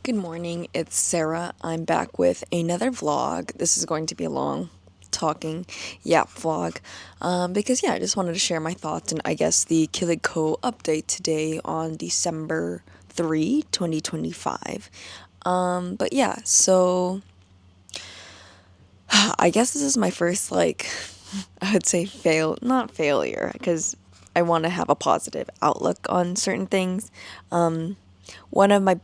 Good morning, it's Sarah. I'm back with another vlog. This is going to be a long talking yap vlog because I just wanted to share my thoughts and I guess the Kilig update today on December 3, 2025. So I guess this is my first I would say not failure because I want to have a positive outlook on certain things. One of my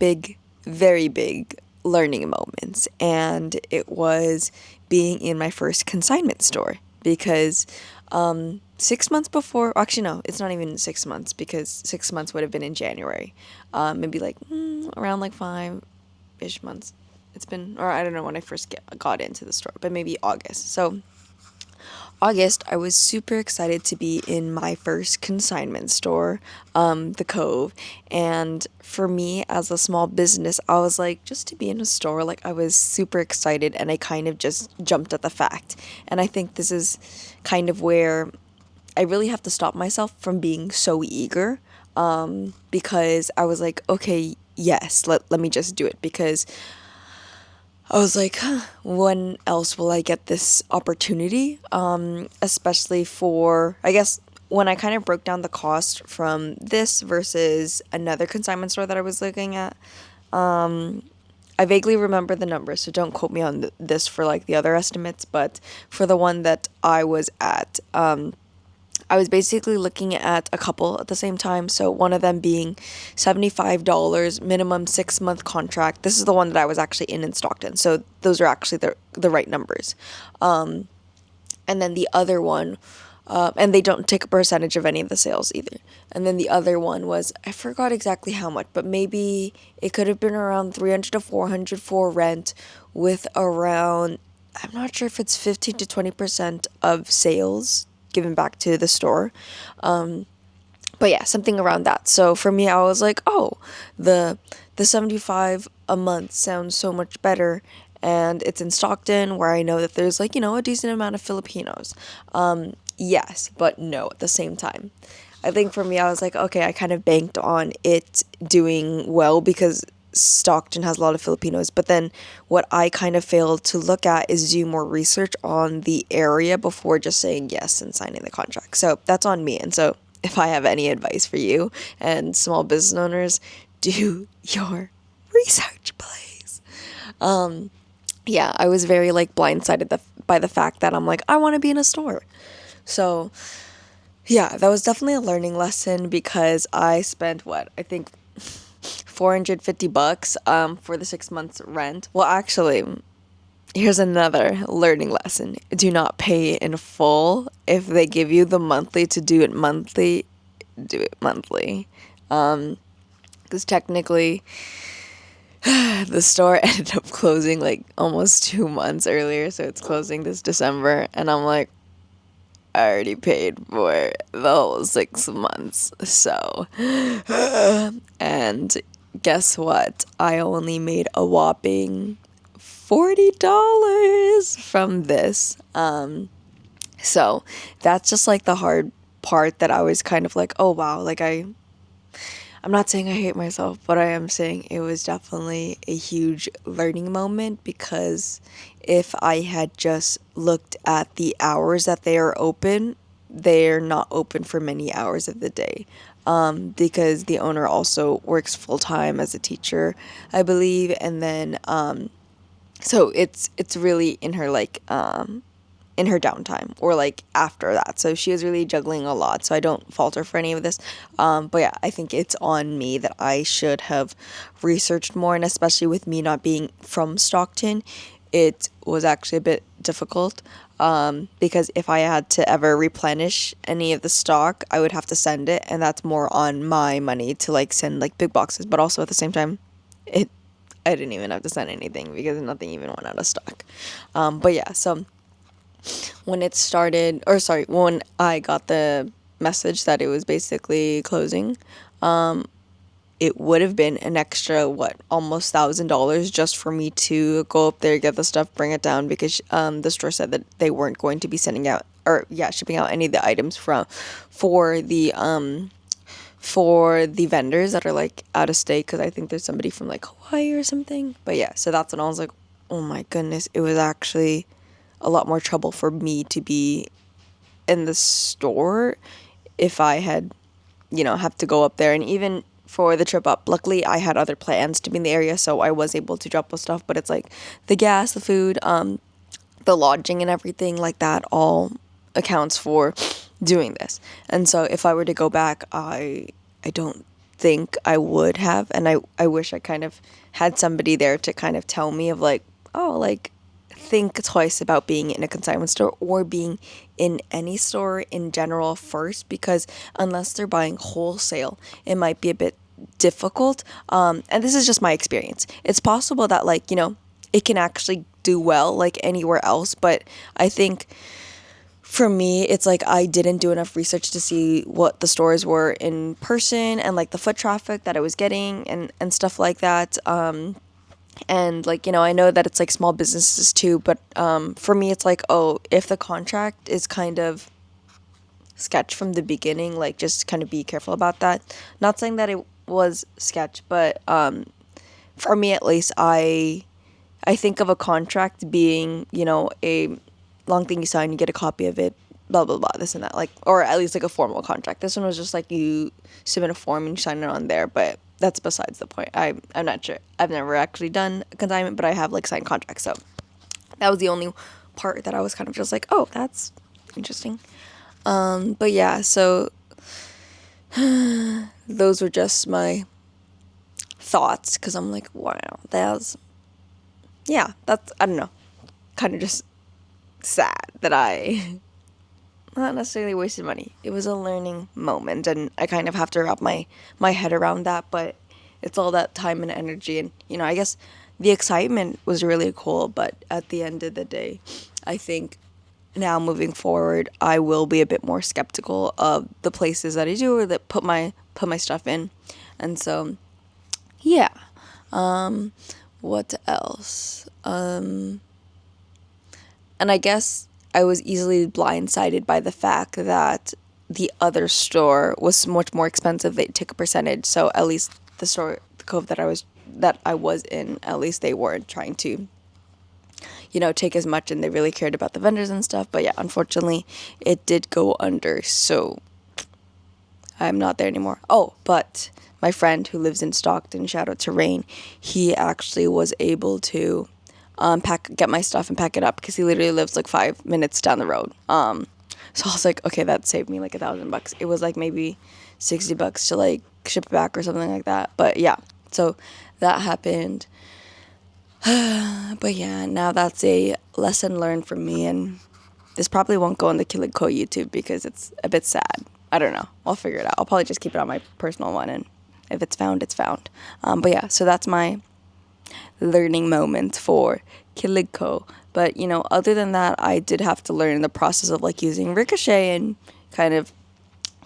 very big learning moments, and it was being in my first consignment store because 6 months before, actually, no, it's not even 6 months because 6 months would have been in January, maybe around 5-ish months. It's been, or I don't know when I first got into the store, but maybe August. So August, I was super excited to be in my first consignment store, the Cove. And for me, as a small business, I was like, just to be in a store, I was super excited and I kind of just jumped at the fact. And I think this is kind of where I really have to stop myself from being so eager, because I was like, okay, yes, let me just do it because I was like, huh, when else will I get this opportunity? Especially for, I guess, when I kind of broke down the cost from this versus another consignment store that I was looking at, I vaguely remember the numbers, so don't quote me on this for the other estimates, but for the one that I was at, I was basically looking at a couple at the same time. So one of them being $75 minimum 6 month contract. This is the one that I was actually in Stockton. So those are actually the right numbers. And then the other one, and they don't take a percentage of any of the sales either. And then the other one was, I forgot exactly how much, but maybe it could have been around 300 to 400 for rent with around, I'm not sure if it's 15 to 20% of sales given back to the store. But yeah, something around that. So for me, I was like, oh, the 75 a month sounds so much better. And it's in Stockton where I know that there's a decent amount of Filipinos. Yes, but no at the same time. I think for me, I was like, okay, I kind of banked on it doing well because Stockton has a lot of Filipinos. But then what I kind of failed to look at is do more research on the area before just saying yes and signing the contract. So that's on me. And so if I have any advice for you and small business owners, do your research, please. Yeah, I was very blindsided by the fact that I'm like, I want to be in a store. So yeah, that was definitely a learning lesson because I spent what I think $450 for the 6 months rent. Well, actually, here's another learning lesson. Do not pay in full. If they give you the monthly to do it monthly, do it monthly. Because technically, the store ended up closing almost 2 months earlier, so it's closing this December, and I'm like, I already paid for the whole 6 months, so and guess what? I only made a whopping $40 from this. So that's just the hard part that I was kind of like, oh wow, I'm not saying I hate myself, but I am saying it was definitely a huge learning moment because if I had just looked at the hours that they are open, they're not open for many hours of the day. Because the owner also works full time as a teacher, I believe, and then so it's really in her downtime or after that. So she was really juggling a lot. So I don't fault her for any of this. But yeah, I think it's on me that I should have researched more. And especially with me not being from Stockton, it was actually a bit difficult. Because if I had to ever replenish any of the stock, I would have to send it. And that's more on my money to send big boxes. But also at the same time, I didn't even have to send anything because nothing even went out of stock. But yeah, so when it started, or sorry, when I got the message that it was basically closing, it would have been an extra almost $1,000 just for me to go up there, get the stuff, bring it down because the store said that they weren't going to be sending out or shipping out any of the items for the for the vendors that are like out of state, because I think there's somebody from like Hawaii or something. But yeah, so that's when I was like, oh my goodness, it was actually a lot more trouble for me to be in the store if I had, have to go up there. And even for the trip up, luckily I had other plans to be in the area, so I was able to drop with stuff. But it's like the gas, the food, the lodging and everything like that all accounts for doing this. And so if I were to go back, I don't think I would have. And I wish I kind of had somebody there to kind of tell me of like, oh, like think twice about being in a consignment store or being in any store in general first, because unless they're buying wholesale, it might be a bit difficult. And this is just my experience. It's possible that like, it can actually do well like anywhere else, but I think for me, it's like I didn't do enough research to see what the stores were in person and like the foot traffic that I was getting and stuff like that. And like, I know that it's like small businesses too, but for me, it's like, oh, if the contract is kind of sketch from the beginning, like just kind of be careful about that. Not saying that it was sketch, but for me at least, I think of a contract being, a long thing you sign, you get a copy of it, blah, blah, blah, this and that, like, or at least like a formal contract. This one was just like you submit a form and you sign it on there, but that's besides the point. I'm not sure. I've never actually done a consignment, but I have like signed contracts. So that was the only part that I was kind of just like, oh, that's interesting. But yeah, so those were just my thoughts, because I'm like, wow, that's, I don't know, kind of just sad that I not necessarily wasted money. It was a learning moment, and I kind of have to wrap my head around that, but it's all that time and energy, and I guess the excitement was really cool, but at the end of the day, I think now moving forward, I will be a bit more skeptical of the places that I do or that put my stuff in. And so yeah. What else? And I guess I was easily blindsided by the fact that the other store was much more expensive. They took a percentage, so at least the store, the Cove that I was in, at least they weren't trying to, take as much, and they really cared about the vendors and stuff. But yeah, unfortunately, it did go under, so I'm not there anymore. Oh, but my friend who lives in Stockton, shout out to Rain, he actually was able to get my stuff and pack it up, because he literally lives like 5 minutes down the road. So I was like, okay, that saved me like $1,000. It was like maybe $60 to like ship it back or something like that. But yeah, so that happened. But yeah, now that's a lesson learned for me, and this probably won't go on the Kilig YouTube because it's a bit sad. I don't know. I'll figure it out. I'll probably just keep it on my personal one, and if it's found, it's found. But yeah, so that's my learning moment for Kilig. But, other than that, I did have to learn the process of like using Ricochet and kind of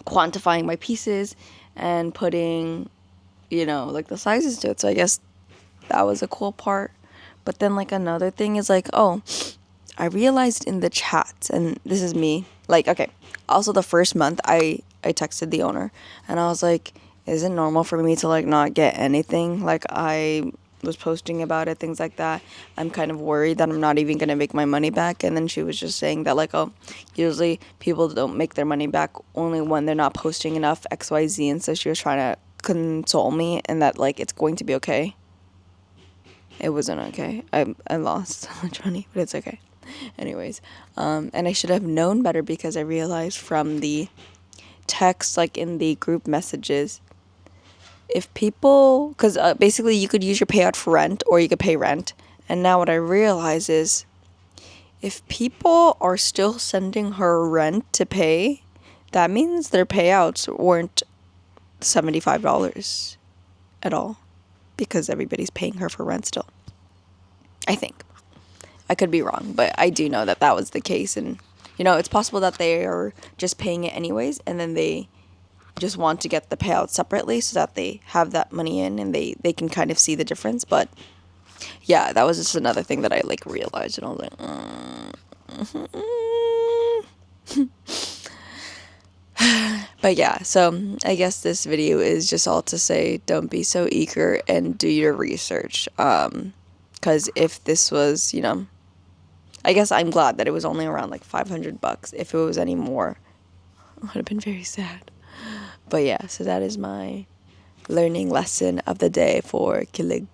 quantifying my pieces and putting, like the sizes to it. So I guess that was a cool part. But then like another thing is like, oh, I realized in the chat, and this is me, like, okay, also the first month I texted the owner and I was like, is it normal for me to like not get anything? Like I was posting about it, things like that. I'm kind of worried that I'm not even going to make my money back. And then she was just saying that like, oh, usually people don't make their money back only when they're not posting enough XYZ. And so she was trying to console me and that like it's going to be okay. It wasn't okay. I lost so much money, but it's okay. Anyways, and I should have known better, because I realized from the text, like in the group messages, if people, because basically you could use your payout for rent or you could pay rent. And now what I realize is if people are still sending her rent to pay, that means their payouts weren't $75 at all, because everybody's paying her for rent still. I think. I could be wrong, but I do know that that was the case. And, it's possible that they are just paying it anyways, and then they just want to get the payout separately so that they have that money in and they can kind of see the difference. But, yeah, that was just another thing that I, like, realized. And I was like, But yeah, so I guess this video is just all to say don't be so eager and do your research. Because if this was, I guess I'm glad that it was only around like $500. If it was any more, I would have been very sad. But yeah, so that is my learning lesson of the day for Kilig.